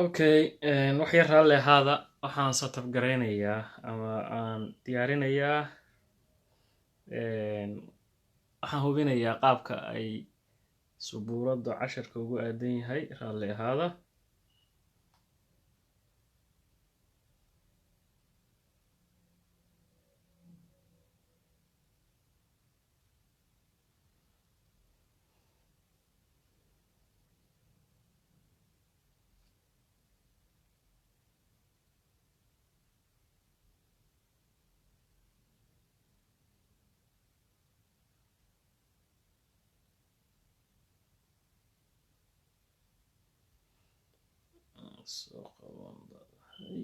Okay, wax yar raalli ahaada waxaan setup garaynayaa ama aan diyaarinayaa waxaan hubinayaa qaabka ay subuuradda casharka ugu aadan yahay raalli ahaada. Soo qaban lahay.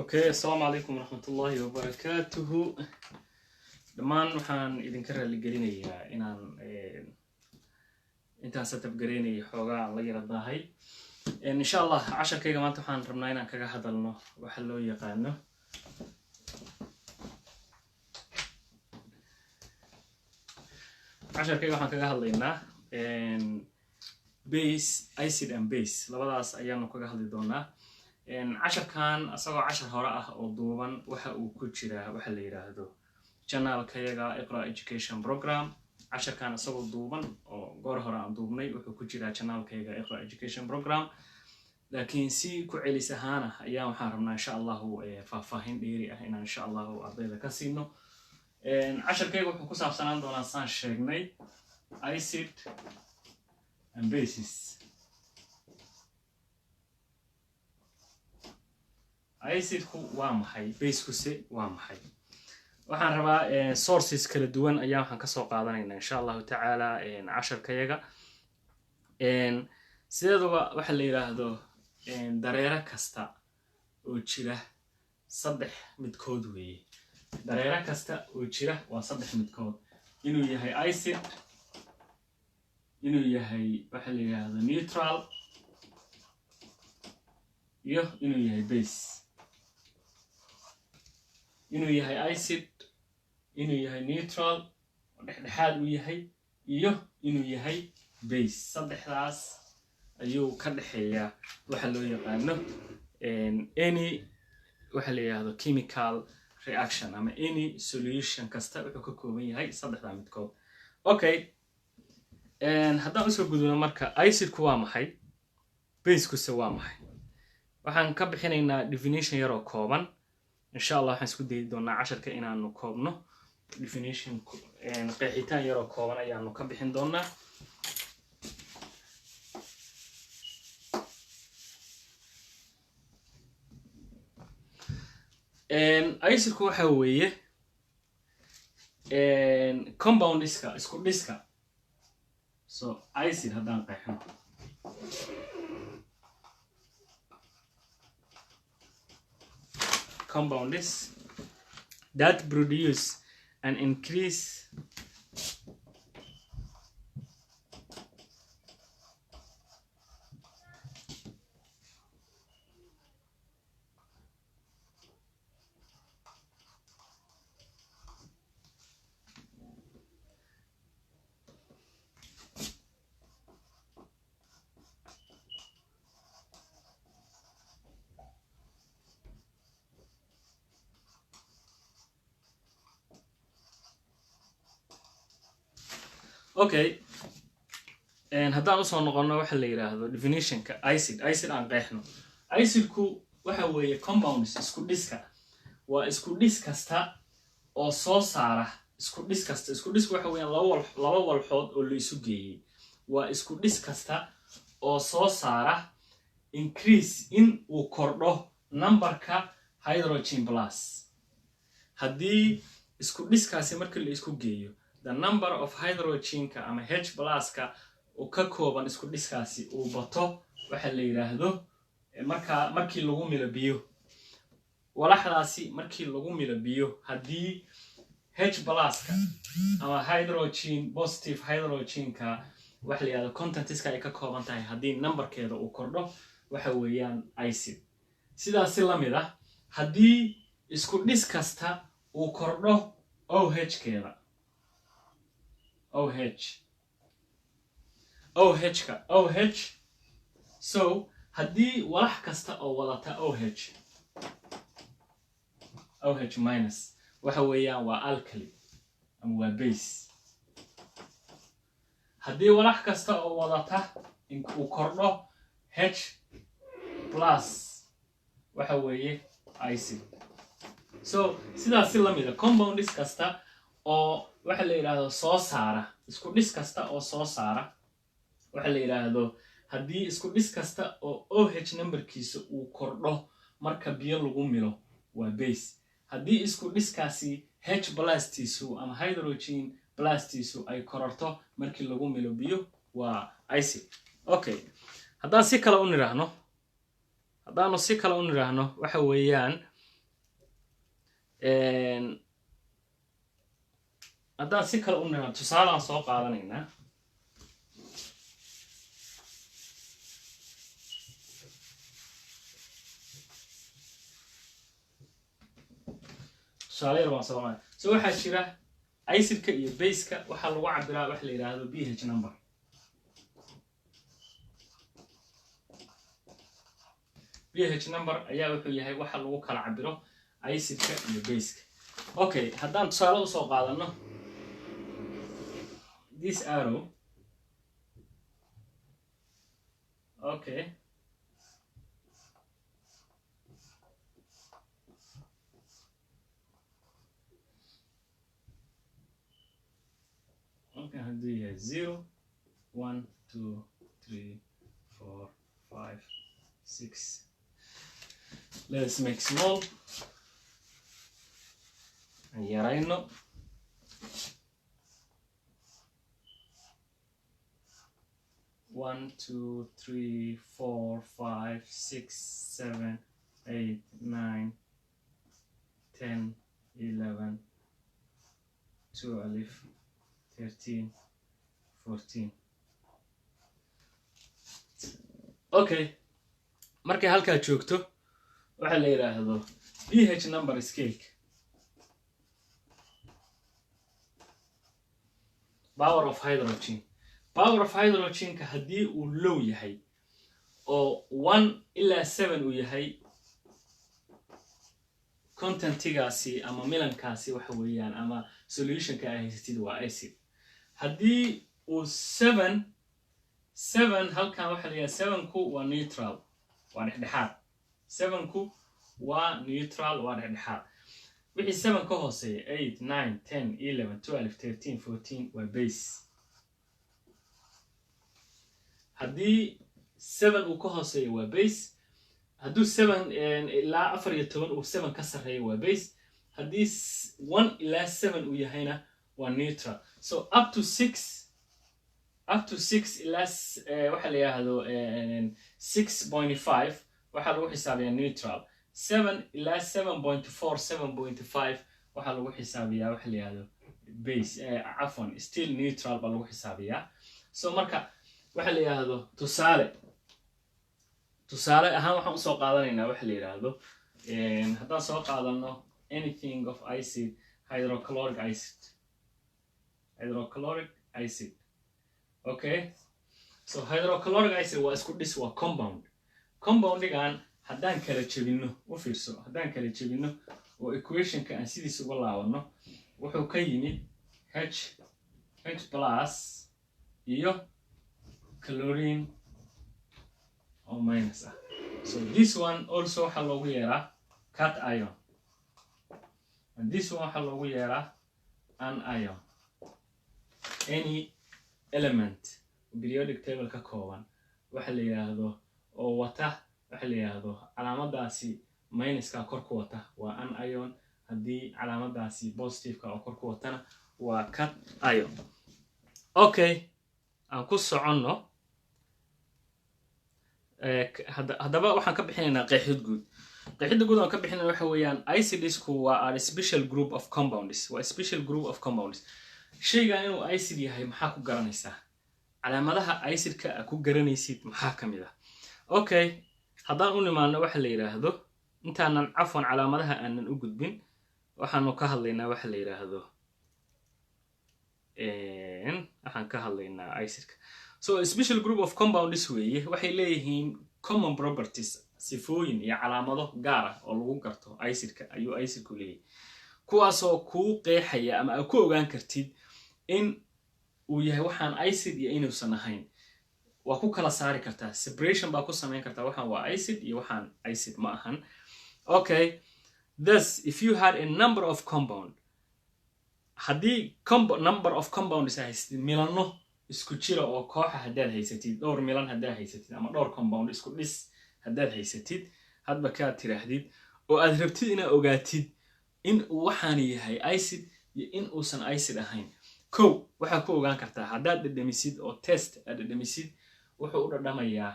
Okay, assalamu alaikum warahmatullahi wabarakatuh. Dhammaan waxaan idinka raali gelinayaa intaan setup garaynayo xoogaa aan la yara daahay. Insha Allah casharkayga maanta waxaan rabnaa inaan kaga hadalno waxa loo yaqaano casharkayga waxaan kaga hadlaynaa base, acid and base labadaas ayaanu kaga hadli doonaa. casharkan asagoo cashar hore ah oo duuban waxa uu ku jiraa waxa la yiraahdo channelkayaga Iqra Education Program. casharkan asagoo duuban oo goor hore aan duubnay wuxuu ku jiraa channelkayaga Iqra Education Program, laakiin si ku celis ahaan ayaa waxaan rabnaa insha Allah faahfaahin dheeri ah inaan insha Allah ardayda ka siino. casharkayga wuxuu ku saabsanaan doonaa saan sheegnay acid and bases. acidku waa maxay, basekuse waa maxay? waxaan rabaa sources kala duwan ayaa waxaan kasoo qaadanaynaa insha Allah tacaala casharkayaga. sideedaba waxa la yiraahdo dareere kasta oo jira saddex midkood weeye. dareere kasta oo jira waa saddex midkood, inuu yahay acid, inuu yahay waxa la yiraahdo neutral, iyo inuu yahay base. inuu yahay acid, inuu yahay neutral dhexdhexaad uu yahay, iyo inuu yahay base. saddexdaas ayuu ka dhaxeeyaa waxa loo yaqaano any waxa la yiraahdo chemical reaction ama any solution kasta wuxuu ka kooban yahay saddexda midkood. Okay, haddaan usoo gudubno marka acidku waa maxay, basekuse waa maxay, waxaan ka bixinaynaa definition yar oo kooban. insha Allah waxaan isku dayi doonaa casharka inaanu koobno definition qeexitaan yar oo kooban ayaanu ka bixin doonaa. acidku waxa weeye compoundiska isku dhiska. so acid haddaan qeexno compounds that produce an increase okay haddaan usoo noqono waxa la yiraahdo definitionka acid aan qeexno acidku waxa weeye compounds isku dhiska waa isku dhis kasta oo soo saara isku dhis kasta isku dhisku waxa weeyaan laba walxood oo la isu geeyay waa isku dhis kasta oo soo saara increase in uu kordho numberka hydrogen plus haddii isku dhiskaasi markii la isku geeyo the number of hydrogenka ama H pluska oo ka kooban isku dhiskaasi uu bato waxa la yiraahdo markii lagu milo biyo walaxdaasi markii lagu milo biyo haddii H pluska ama hydrogen positive hydrogenka waxa la yiraahdo contentiska ay ka kooban tahay haddii numberkeeda uu kordho waxa weeyaan acid sidaas la mid ah haddii isku dhis kasta uu kordho OH keeda OH so haddii walax kasta oo wadata OH minus waxa weeyaan waa alkali ama waa base haddii walax kasta oo wadata uu kordho H plus waxa weeye acid so sidaas la mid ah compounds kasta oo waxa la yiraahdo soo saara isku dhis kasta oo soo saara waxa la yiraahdo haddii isku dhis kasta oo OH numberkiisa uu kordho marka biyo lagu milo waa base haddii isku dhiskaasi H plustiisu ama hydrogen plustiisu ay kororto markii lagu milo biyo waa acid okay haddaan si kale u niraahno waxa weeyaan haddaan si kale u niraahno tusaale aan soo qaadanaynaa so waxaa jira acidka iyo baseka waxaa lagu cabiraa waxa la yiraahdo pH number ayaa wuxuu yahay waxa lagu kala cabiro acidka iyo baseka okay haddaan tusaale usoo qaadano this arrow okay hadduu yahay 0 1 2 3 4 5 6 let's make small yarayno one, 2, 3, 4, 5, 6, 7, 8, 9, 10, 11, 12, 13, 14. Okay, markay halkaa joogto waxa la yiraahdo pH number scale power of hydrogen ka haddii uu low yahay oo 1 ilaa 7 uu yahay contentigaasi ama milankaasi waxa weeyaan ama solutionka ay haysatid waa acid haddii uu 7 halkan waxa la yiraahdaa 7 ku waa neutral waa dhexdhexaad 7 ku waa neutral waa dhexdhexaad wixii 7 ka hooseeya 8 9 10 11 12 13 14 waa base haddii 7 uu ka hooseeyo waa base hadduu 7 ilaa 14 uu 7 ka sarreeyo waa base haddii 1 ilaa 7 uu yahayna waa neutral so up to 6 ilaa waxa la yiraahdo 6.5 waxa lagu xisaabiyaa neutral 7 ilaa 7.4 7.5 waxa lagu xisaabiyaa waxa la yiraahdo base afwan still neutral ba lagu xisaabiyaa so marka waxa la yiraahdo tusaale ahaan waxaan u soo qaadanaynaa waxa la yiraahdo haddaan soo qaadano anything of acid hydrochloric acid okay so hydrochloric acid waa isku dhis waa compoundigan haddaan kala jebino u fiirso haddaan kala jebino oo equationka aan sidiisa uga laabano wuxuu ka yimid H plus iyo chlorine oo minus ah. So this one also waxa loogu yeeraa cation, and this one waxa loogu yeeraa anion. Any element periodic table ka kooban waxa la yiraahdo oo wata waxa la yiraahdo calaamadaasi minus ka kor ku wata waa anion, haddii calaamadaasi positive ka oo kor ku watana waa cation. Okay, aan ku soconno. haddaba waxaan ka bixinaynaa qeexid guud. qeexida guud aan ka bixinayna waxa weeyaan acidsku waa a special group of compounds. waa special group of compounds. shaygan inuu acid yahay maxaa ku garanaysaa? calaamadaha acidka ku garanaysid maxaa ka mid ah? Okay, haddaan u nimaano waxa la yiraahdo intaanan cafwan calaamadaha aanan u gudbin waxaanu ka hadlaynaa waxa la yiraahdo waxaan ka hadlaynaa acidka. So a special group of compounds weeye waxay leeyihiin common properties, sifooyin iyo calaamado gaar ah oo lagu garto acidka ayuu acidku leeyahay, kuwaasoo kuu qeexaya ama ku ogaan kartid in uu yahay waxaan acid iyo inuusan ahayn. waa ku kala saari kartaa, separation baa ku samayn kartaa waxaan waa acid iyo waxaan acid ma ahan. Okay, thus if you had a number of compound, haddii number of compounds haysatid milano isku jira oo kooxa haddaad haysatid, dhowr milan haddaad haysatid ama dhowr compound isku dhis haddaad haysatid, hadba kaad tiraahdid oo aad rabtid inaad ogaatid in uu waxaan yahay acid iyo in uusan acid ahayn. kow waxaa ku ogaan kartaa haddaad dhadhamisid oo test aad dhadhamisid, wuxuu u dhadhamayaa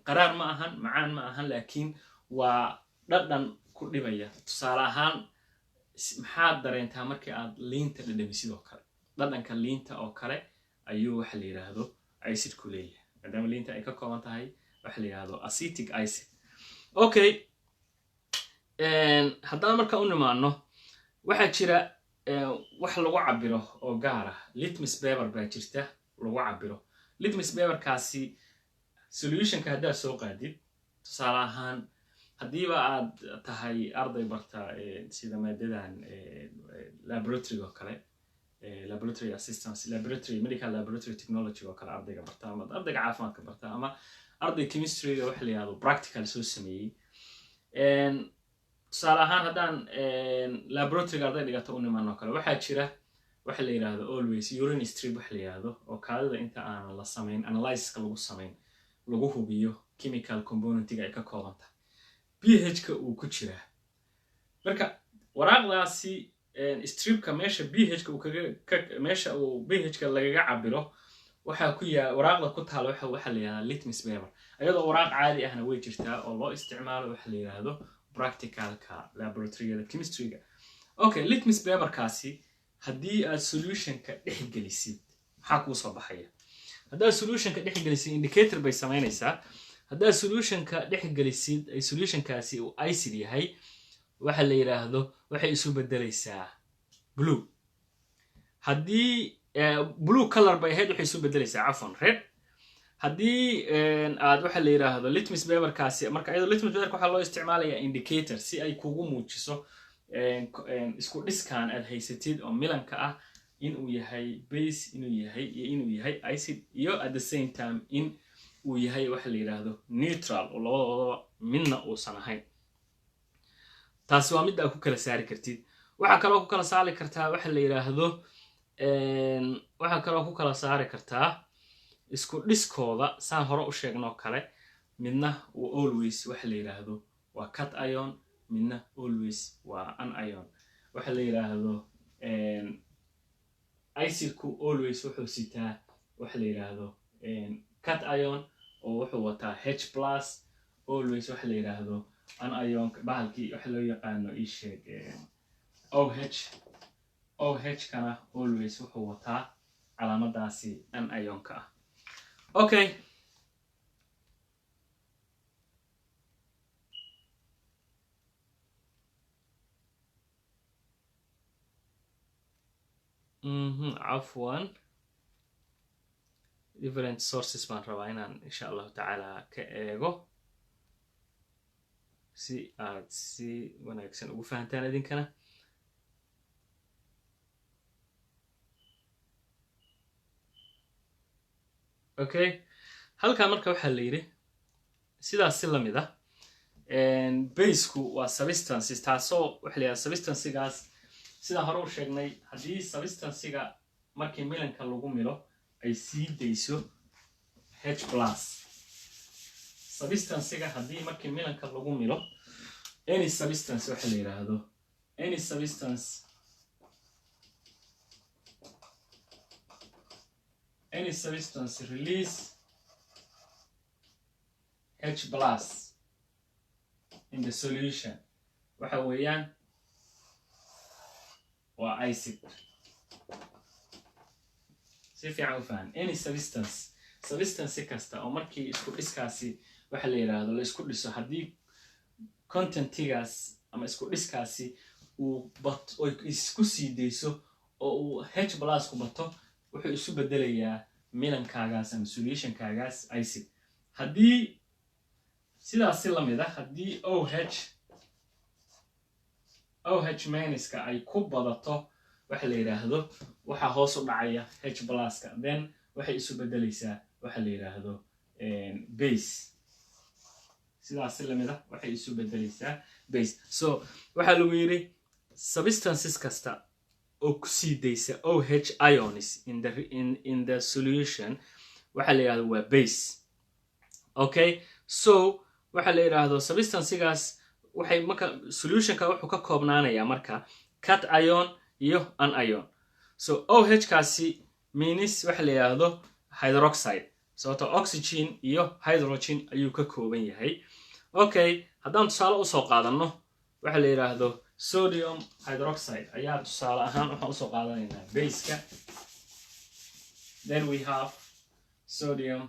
qaraar ma ahan, macaan ma ahan, laakiin waa dhadhan ku dhibaya. tusaale ahaan maxaad dareentaa markii aad liinta dhadhamisid oo kale? dhadhanka liinta oo kale ayuu waxa la yiraahdo acid ku leeyahay, maadaama liinta ay ka kooban tahay waxa la yiraahdo acetic acid. Okay, haddaan marka u nimaano waxaa jira wax lagu cabiro oo gaar ah. litmus paper baa jirta lagu cabiro. litmus paperkaasi solutionka haddaad soo qaadid, tusaale ahaan haddiiba aad tahay arday barta sida maadadan laboratory oo kale, laboratory assistance, laboratory medical laboratory technology oo kale ardayga barta, ama ardayga caafimaadka barta, ama arday chemistry waxa la yiraahdo practical soo sameeyay. tusaale ahaan haddaan laboratory arday dhigato u nimaano kale waxaa jira waxa la yiraahdo always urine strip waxa la yiraahdo oo kaadida inta aan la sameyn analysis-ka lagu sameyn lagu hubiyo chemical component-ga ay ka kooban tahay, pH-ka uu ku jira. marka waraaqdaasi stripka meesha pH-ka uu meesha uu pH-ka lagaga cabiro waxa ku yaa waraaqda ku taal waxa la yiraahdo litmus paper. ayadoo waraaq caadi ahna way jirtaa oo loo isticmaalo waxa la yiraahdo practicalka laboratory-ga chemistry-ga. Okay, litmus paper-kaasi haddii aad solution-ka dhex gelisid maxaa kuu soo baxaya? haddaad solution-ka dhex gelisid indicator bay samaynaysaa. haddaad solution-ka dhex gelisid ay solution-kaasi uu acid yahay, waxa la yiraahdo waxay isu bedelaysaa blue. haddii blue color bay ahayd waxay isu bedelaysaa cafwan red. haddii aad waxa la yiraahdo litmus paper-kaasi, marka iyadoo litmus paper waxa loo isticmaalayaa indicator si ay kugu muujiso isku dhiskan aad haysatid oo milanka ah in uu yahay base, inuu yahay iyo inuu yahay acid, iyo at the same time in uu yahay waxa la yiraahdo neutral oo labadooda midna uusan ahayn. taasi waa mid aad ku kala saari kartid. waxaa kaloo ku kala saari kartaa waxa la yiraahdo waxaa kaloo ku kala saari kartaa isku dhiskooda saan hore u sheegno kale. midna uu always waxa la yiraahdo waa cation, midna always waa anion. waxa la yiraahdo acidku always wuxuu sitaa waxa la yiraahdo cation oo wuxuu wataa H+, always waxa la yiraahdo anion bahalkii waxa loo yaqaano isheeg OH kana always wuxuu wataa calaamadaasi anion-ka ah. Okay, عفوا different sources baan rabaa inaan insha allahu tacaala ka eego si aad si wanaagsan ugu fahantaan idinkana. okay halka marka waxa la yiri sidaas si lamid ah baseku waa substances taasoo waxa la yiraahdaa substancesigaas sida hore u sheegnay hadii substancesiga markii milanka lagu milo ay sii deyso H+ substancesiga hadii markii milanka lagu milo any substance waxa la yiraahdo any substance release H+ in the solution waxa weeyaan waa acid si fiican u faham any substance kasta oo markii isku dhiskaasi waxa la yiraahdo la isku dhiso hadii contentigaas ama isku dhiskaasi uu isku sii deyso oo uu H+ ku bato wuxuu isu bedelayaa milankaagaas ama solutionkaagaas acid hadii sidaas si lamid ah hadii OH- ay ku badato waxa la yiraahdo waxa hoos u dhacaya H+ ka then waxay isu bedelaysaa waxa la yiraahdo base sidaas si lamid ah waxay isu bedelaysaa base so waxa lagu yiri substances kasta oo ku sii deysa OH ions in the solution waxa la yiraahdo waa base okay so waxa la yiraahdo substancesigaas waxay marka solutionka wuxuu ka koobnaanayaa marka cation iyo anion so OH kaasi means waxa la yiraahdo hydroxide so oxygen iyo hydrogen ayuu ka kooban yahay okay haddaan tusaale u soo qaadano waxa la yiraahdo sodium hydroxide ayaa tusaale ahaan waxaan u soo qaadanaynaa base-ka then we have sodium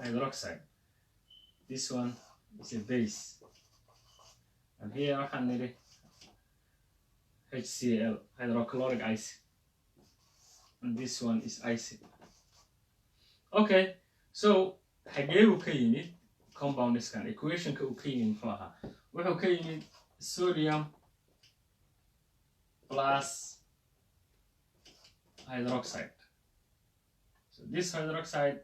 hydroxide this one is a base and here waxaan niri HCl hydrochloric acid and this one is acid okay so xageeyu ka yimid compoundskan equationka uu ka yimid muxuu ahaa wuxuu ka yimid sodium plus hydroxide so this hydroxide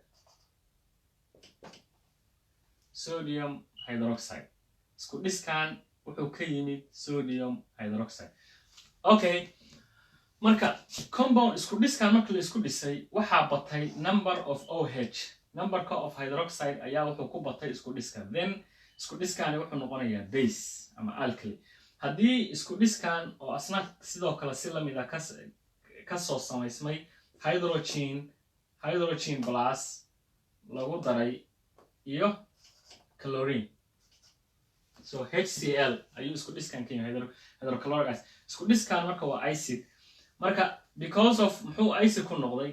sodium hydroxide isku dhiskan wuxuu ka yimid sodium hydroxide okay marka compound isku dhiskan marka la isku dhisay waxa batay number of OH numberka of hydroxide ayaa wuxuu ku batay isku dhiskan then isku dhiskan wuxuu noqonayaa base ama alkali hadii isku dhiskan oo asna sidoo kale si lamid ah ka soo samaysmay hydrogen plus lagu daray iyo chlorine so HCl ayuu isku dhiskan ka yahay hydrochloric acid isku dhiskan marka waa acid marka because of muxuu acid ku noqday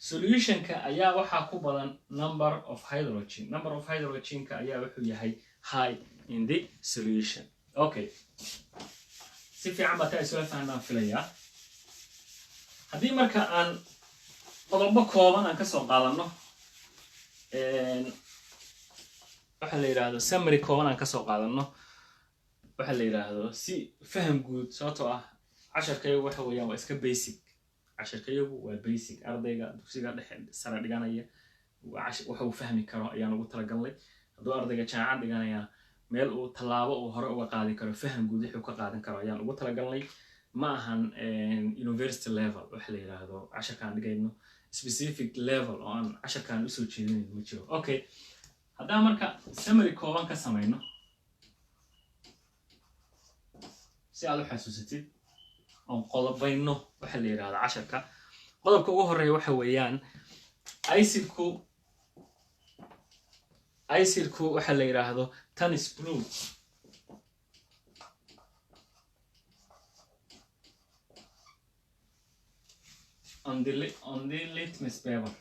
solutionka ayaa waxa ku badan number of hydrogenka ayaa wuxuu yahay high in the solution okay si fiican baa taa isla fahanaan filaya hadii marka aan qodobo kooban aan ka soo qaadano waxa la yiraahdo summary kooban aan ka soo qaadano waxa la yiraahdo si faham guud sababtoo ah casharkaygu waxa weeyaan waa iska basic casharkaygu waa basic ardayga dugsiga dhexe sare dhiganaya waxa uu fahmi karo ayaan ugu talagalnay hadduu ardayga jaamacad dhiganaya meel uu talaabo uu hore uga qaadi karo faham guud wuxuu ka qaadan karo ayaan ugu talagalnay ma ahan university level waxa la yiraahdo casharkaan dhigayno specific level oo aan casharkaan usoo jeedinayn ma jiro okay haddaan marka summary kooban ka samayno si aad u xasuusatid oo qodobayno waxa la yiraahdo casharka qodobka ugu horeeya waxa weeyaan acidku waxa la yiraahdo tannis blue on the litmus paper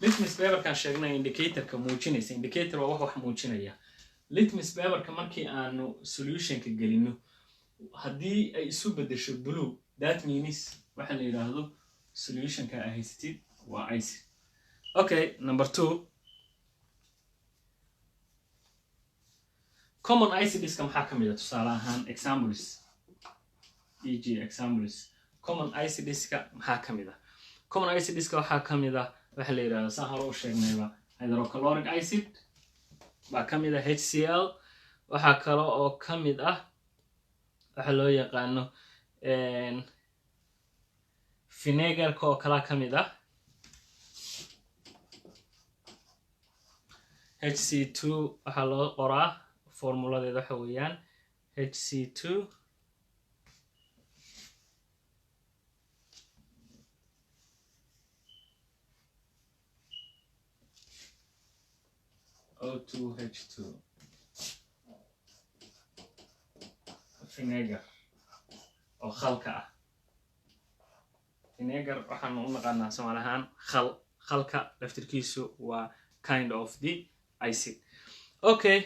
litmus paper kan sheegnay indicatorka muujinaysa indicator waa wax muujinaya litmus paperka markii aanu solutionka gelino hadii ay isu bedesho blue that means waxa la yiraahdo solutionka ay haystid waa acid okay number 2 common acids maxaa kamid ah tusaale ahaan examples e.g. examples common acids-ka maxaa ka mid ah common acids-ka waxaa ka mid ah waxa la yiraahdo saan hore u sheegnayba hydrochloric acid baa ka mid ah HCl waxaa kale oo ka mid ah waxa loo yaqaano vinegar-ka oo kala ka mid ah HC2 waxaa loo qoraa formuladeeda waxa weeyaan HC2 O2H2 vinegar oo khalka ah vinegar waxaan u naqaanaa Soomaali ahaan khalka laftirkiisu waa kind of the acid okay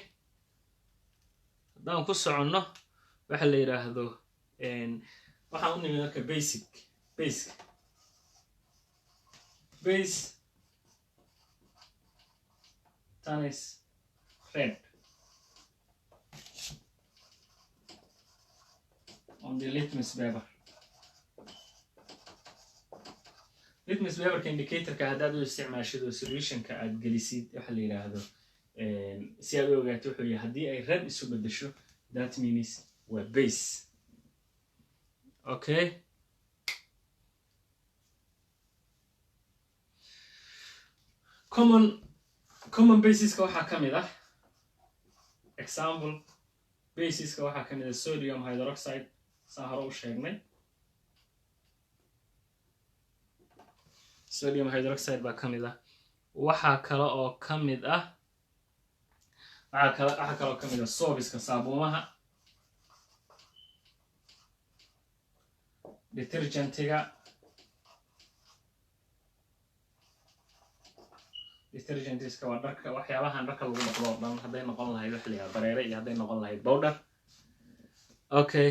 haddaan ku soconno waxa la yiraahdo waxaan u nimi marka base tan is red on the litmus paper litmus paperka indicatorka haddaad u isticmaashid oo solutionka aad gelisid waxa la yiraahdo si aad u ogaato wuxuu yahay haddii ay red isu bedesho that means waa base okay common basiska waxaa ka mid ah example basiska waxaa ka mid ah sodium hydroxide saan hore u sheegnay sodium hydroxide baa ka mid ah waxaa kale oo ka mid ah waxaa kaloo ka mid ah soapiska saabuumaha detergentiga detergentiska waa dharka waxyaabahan dharka lagu dhaqdo oo dhan hadday noqon lahayd wax la yiraahdo dareere iyo hadday noqon lahayd powder okay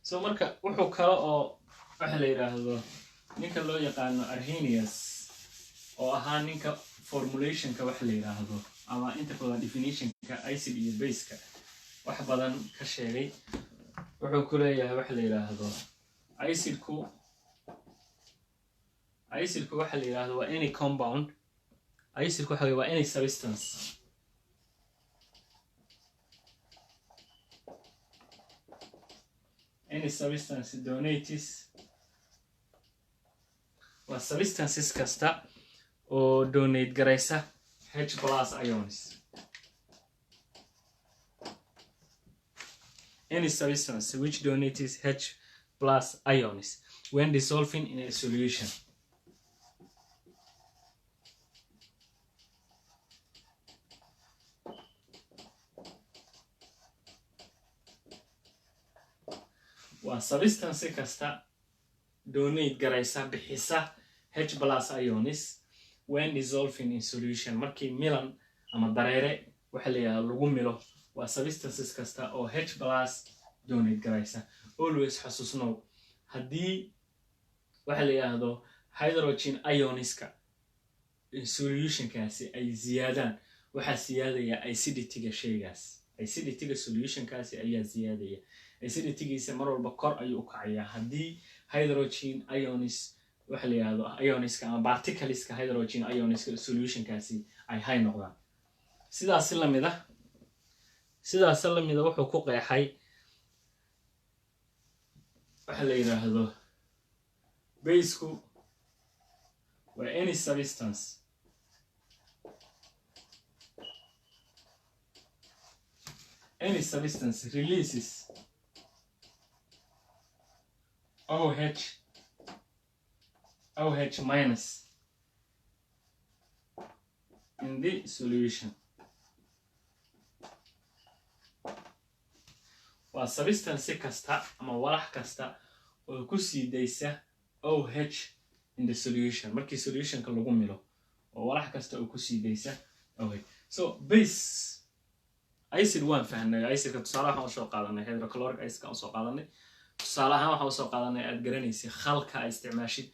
so marka wuxuu kale oo waxa la yiraahdo ninka loo yaqaano Arrhenius oo ahaa ninka formulationka waxa la yiraahdo ama inta kala definitionka acid iyo base-ka wax badan ka sheegay wuxuu ku leeyahay waxa la yiraahdo acidku waxa la yiraahdo waa any compound acidku waxa waa any substance donates waa substances kasta oo donate garaysa H+ ions any substance which donates H+ ions when dissolving in a solution waa substance kasta donate garaysa bixisa H+ ions when dissolving in solution markii milan ama dareere waxa la yiraahdo lagu milo waa substances kasta oo H+ donate garaysa always xasuusnow haddii waxa la yiraahdo hydrogen ionska in solutionkaasi ay ziyaadaan waxa siyaadaya acidityga shaygaas acidityga solutionkaasi ayaa ziyaadaya aciditygiisa mar walba kor ayuu u kacayaa haddii hydrogen ions waxa la yiraahdo ioniska ama particuleska hydrogen ioniska solutionkaasi ay high noqdaan sidaas la mid ah wuxuu ku qeexay waxa la yiraahdo baseku waa any substance releases OH minus in the solution waa substance kasta ama walax kasta oo ku sii daysa OH in the solution markii solutionka lagu milo oo walax kasta oo ku sii daysa OH so base acid waan fahnay acidka tusaale waxaan soo qaadanay hydrochloric acid ka soo qaadanay tusaale ahaan waxaan usoo qaadanay aad garanaysa khalka ay isticmaashid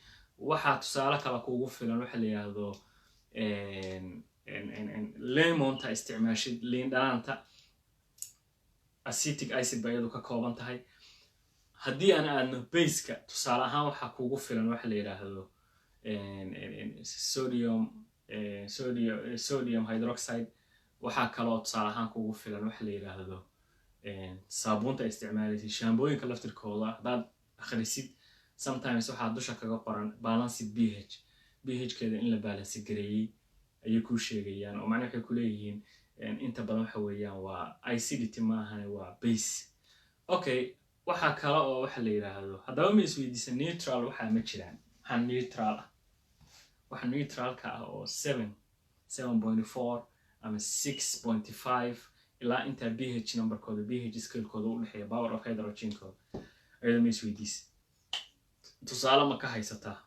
waxaa tusaale kale kuugu filan waxa la yiraahdo lemonta isticmaashid liin dhanaanta acetic acid ba iyadu ka kooban tahay haddii aan aadno baseka tusaale ahaan waxaa kuugu filan waxa la yiraahdo sodium hydroxide waxaa kaloo tusaale ahaan kuugu filan waxa la yiraahdo saabuunta isticmaalaysa shaambooyinka laftirkooda haddaad akhrisid sometimes waxaa dusha kaga qoran balanced pH keeda in la balance gareeyay ayay ku sheegayaan oo macnaheedu waxay ku leeyihiin inta badan waxa weeyaan waa acidity ma ahan waa base okay waxa kale oo waxa la yiraahdo haddaba ma isweydiisa neutral waxa ma jiraan waxa neutral ah waxa neutralka ah oo 7.4 ama 6.5 ilaa inta pH numberkooda pH scale-kooda u dhaxeeya power of hydrogen-kooda ayada ma isweydiisa tusaale ma ka haysataa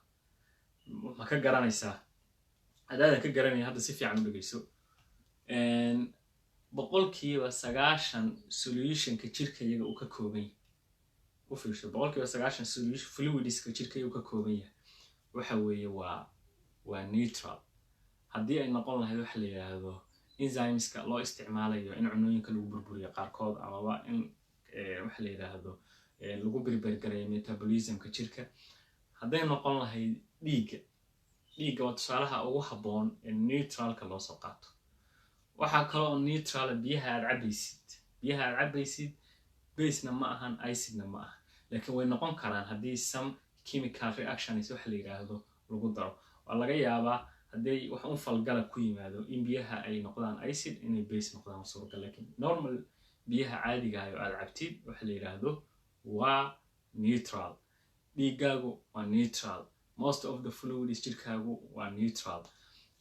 ma ka garanaysaa hadaadan ka garanay hadda si fiican u dhageyso boqolkiiba 90 solution-ka jirka iyaga uu ka kooban yahay u fiirso boqolkiiba 90 solution fluids-ka jirka uu ka kooban yahay waxa weeye waa neutral haddii ay noqon lahayd waxa la yiraahdo enzymeska loo isticmaalayo in cunooyinka lagu burburiyo qaarkood ama in waxa la yiraahdo lagu berbergareeyo metabolismka jirka hadday noqon lahayd dhiigga waa tusaalaha ugu habboon ee neutralka loo soo qaato waxaa kaloo neutral biyaha aad cabaysid basena ma ahan acidna ma aha laakiin way noqon karaan haddii some chemical reactions waxa la yiraahdo lagu daro waa laga yaabaa hadday wax un falgala ku yimaado in biyaha ay noqdaan acid inay base noqdaan suuragal laakiin normal biyaha caadiga ah oo aad cabtid waxa la yiraahdo waa neutral dhiigaagu waa neutral most of the fluids jirkaagu waa neutral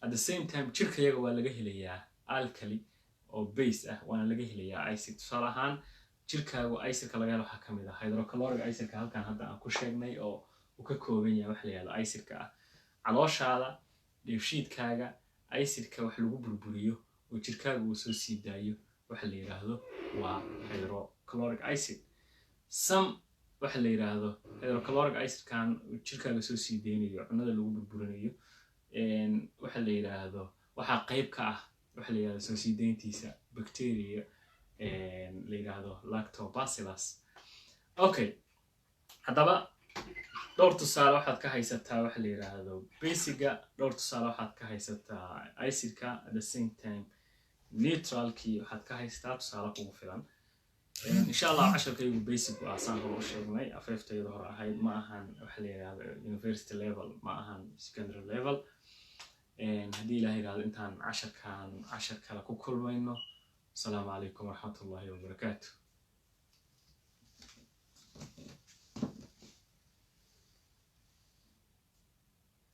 at the same time jirkayaga waa laga helayaa alkali oo base ah waana laga helayaa acid tusaale ahaan jirkaagu acidka laga helo waxaa ka mid ah hydrochloric acidka halkan hadda aan ku sheegnay oo uu ka kooban yahay waxa la yiraahdo acidka ah calooshaada dheefshiidkaaga acidka wax lagu burburiyo oo jirkaaga uu soo sii daayo waxa la yiraahdo waa hydrochloric acid waxa la yiraahdo hydrochloric acid-kan jirkaaga soo sii deynayo cunada lagu burburinayo waxa la yiraahdo waxa qayb ka ah waxa la yiraahdo soo sii deyntiisa bacteria la yiraahdo lactobacillus okay haddaba dhowr tusaale waxaad ka haysataa waxa la yiraahdo basiga dhowr tusaale waxaad ka haysataa acidka at the same time neutralkii waxaad ka haysataa tusaale kugu filan insha Allah casharkaygu basic waa saan hore u sheegnay afeeftayda hore ahayd ma ahan waxa la yiraahdo university level ma ahan secondary level haddii ilaahay yiraahdo intaan cashar kale ku kulmayno السلام عليكم ورحمة الله وبركاته.